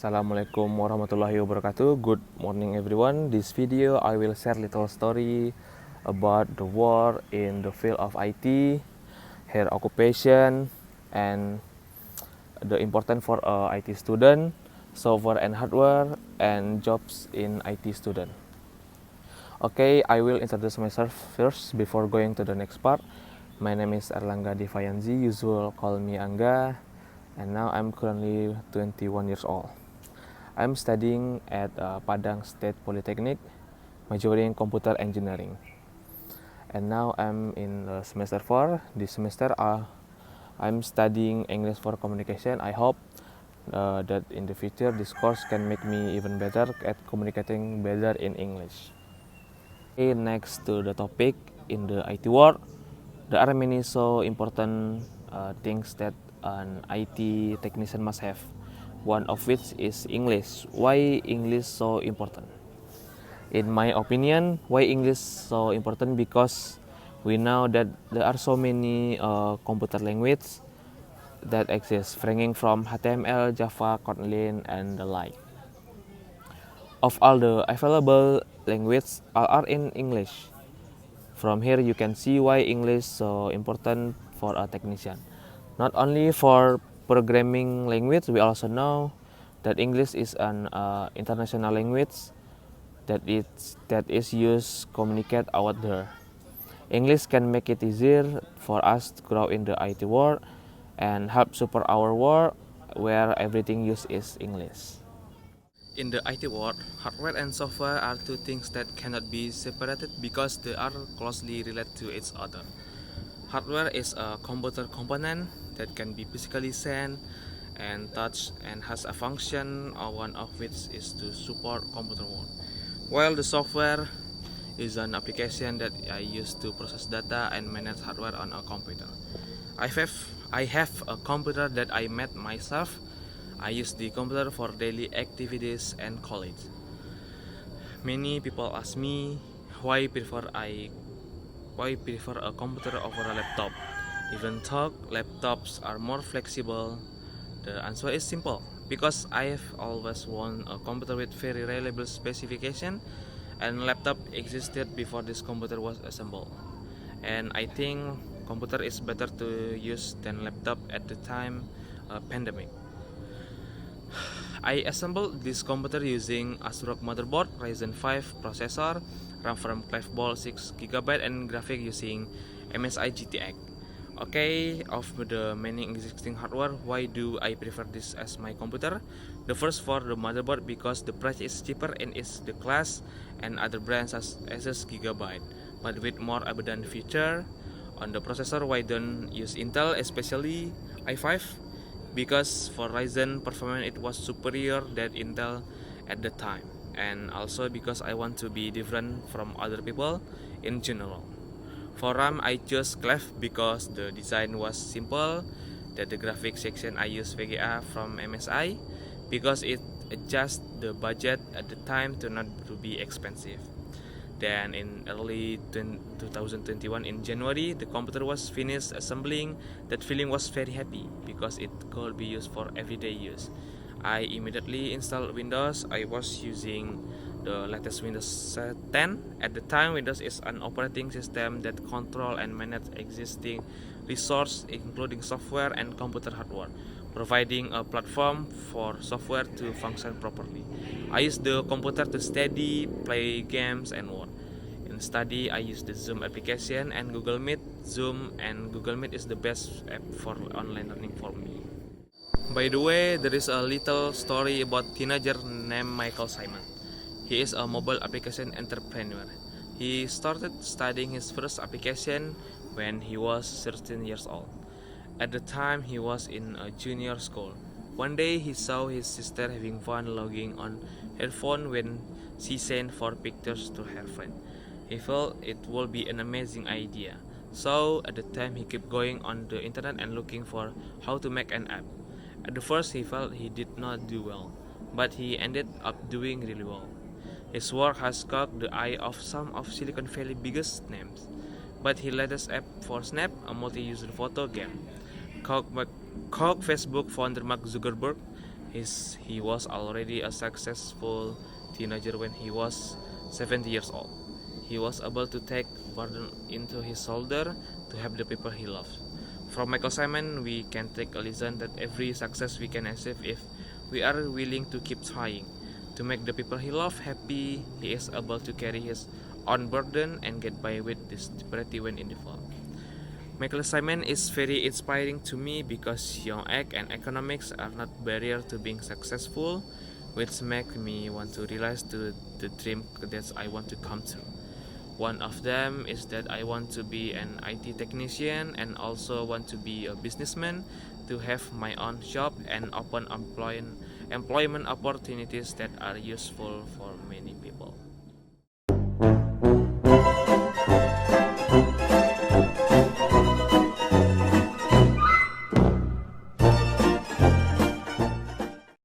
Assalamualaikum warahmatullahi wabarakatuh. Good morning everyone. This video I will share little story about the war in the field of IT, her occupation, and the important for a IT student, software and hardware, and jobs in IT student. Okay, I will introduce myself first before going to the next part. My name is Erlangga Devayanzi, usual call me Angga, and now I'm currently 21 years old. I'm studying at Padang State Polytechnic, majoring in computer engineering. And now I'm in semester 4. This semester I'm studying English for communication. I hope that in the future this course can make me even better at communicating better in English. Okay, next to the topic in the IT world, there are many so important things that an IT technician must have. One of which is English. Why English so important? In my opinion, why English so important? Because we know that there are so many computer languages that exist, ranging from HTML, Java, Kotlin, and the like. Of all the available languages, all are in English. From here, you can see why English so important for a technician. Not only for programming language, we also know that English is an international language that is used communicate out there. English can make it easier for us to grow in the IT world and help support our world where everything used is English. In the IT world, hardware and software are two things that cannot be separated because they are closely related to each other. Hardware is a computer component that can be physically seen and touched and has a function, one of which is to support computer work. While the software is an application that I use to process data and manage hardware on a computer. I have a computer that I made myself. I use the computer for daily activities and college. Many people ask me why prefer a computer over a laptop. Even though laptops are more flexible, the answer is simple. Because I have always wanted a computer with very reliable specification, and laptop existed before this computer was assembled. And I think computer is better to use than laptop at the time pandemic. I assembled this computer using ASRock motherboard, Ryzen 5 processor, RAM from Clefball 6GB, and graphic using MSI GTX. Okay, of the many existing hardware, why do I prefer this as my computer? The first for the motherboard because the price is cheaper and is the class and other brands as Asus Gigabyte, but with more abundant feature. On the processor, why don't use Intel, especially i5? Because for Ryzen performance it was superior than Intel at the time, and also because I want to be different from other people in general. For RAM, I chose Clef because the design was simple, that the graphics section I use VGA from MSI because it adjusts the budget at the time to not to be expensive. Then in early 2021 in January, the computer was finished assembling. That feeling was very happy because it could be used for everyday use. I immediately installed Windows. I was using the latest Windows 10. At the time, Windows is an operating system that control and manage existing resources, including software and computer hardware, providing a platform for software to function properly. I use the computer to study, play games, and work. In study, I use the Zoom application and Google Meet. Zoom and Google Meet is the best app for online learning for me. By the way, there is a little story about teenager named Michael Simon. He is a mobile application entrepreneur. He started studying his first application when he was 13 years old. At the time, he was in a junior school. One day, he saw his sister having fun logging on her phone when she sent 4 pictures to her friend. He felt it would be an amazing idea. So, at the time, he kept going on the internet and looking for how to make an app. At the first, he felt he did not do well, but he ended up doing really well. His work has caught the eye of some of Silicon Valley's biggest names, but his latest app for Snap, a multi-user photo game, caught Facebook founder Mark Zuckerberg He was already a successful teenager when he was 70 years old. He was able to take burden into his shoulder to help the people he loved. From Michael Simon, we can take a lesson that every success we can achieve if we are willing to keep trying. To make the people he loves happy, he is able to carry his own burden and get by with this difficulty when in the fall. Michael Simon is very inspiring to me because young age and economics are not barrier to being successful, which make me want to realize the dream that I want to come to. One of them is that I want to be an IT technician and also want to be a businessman to have my own shop and open employment opportunities that are useful for many people.